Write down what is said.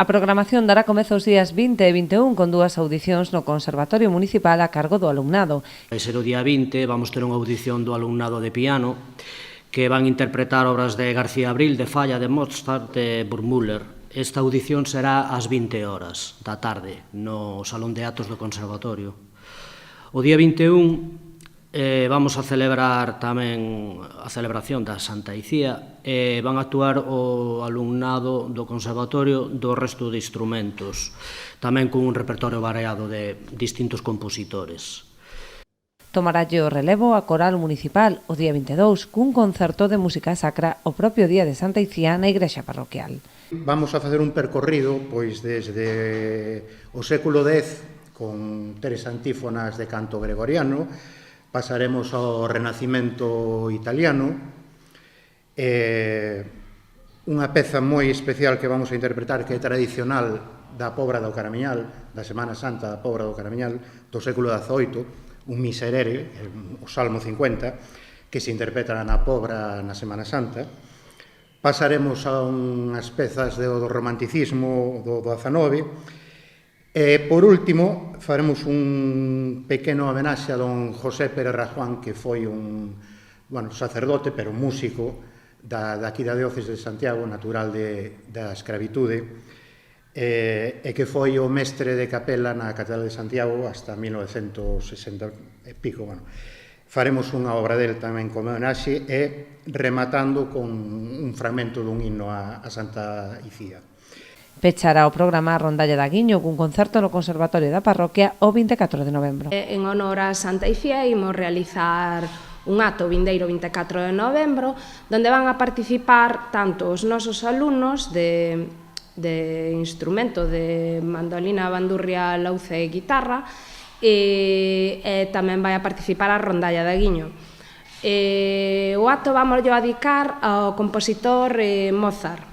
A programación dará comezo os días 20 e 21 con dúas audicións no Conservatorio Municipal a cargo do alumnado. Vai ser o día 20, vamos ter unha audición do alumnado de piano que van interpretar obras de García Abril, de Falla, de Mozart, de Burgmüller. Esta audición será ás 20 horas da tarde no Salón de Atos do Conservatorio. O día 21 vamos a celebrar tamén a celebración da Santa Icía e van a actuar o alumnado do Conservatorio do resto de instrumentos, tamén con un repertorio variado de distintos compositores. Tomaralle o relevo a Coral Municipal o día 22 cun concerto de música sacra o propio día de Santa Icía na igrexa parroquial. Vamos a facer un percorrido pois desde o século X con tres antífonas de canto gregoriano, pasaremos ao Renacimento italiano, unha peza moi especial que vamos a interpretar que é tradicional da Pobra do Caramiñal, da Semana Santa da Pobra do Caramiñal do século XVIII, un miserere, o Salmo 50, que se interpreta na Pobra na Semana Santa. Pasaremos a unhas pezas do romanticismo do XIX e, por último, faremos un pequeno homenaxe a don José Pérez Rajuán, que foi un sacerdote, pero músico daqui da diócese de Santiago, natural da escravitude, e que foi o mestre de capela na Catedral de Santiago hasta 1960 e pico. Faremos unha obra del tamén como homenaxe e rematando con un fragmento dun himno a Santa Icía. Pechará o programa a Rondalla da Guiño cun concerto no Conservatorio da Parroquia o 24 de novembro. En honor a Santa Icía imos realizar un acto vindeiro 24 de novembro onde van a participar tanto os nosos alumnos de instrumento de mandolina, bandurria, lauce e guitarra e tamén vai a participar a Rondalla da Guiño. O acto vamos a dedicar ao compositor Mozart.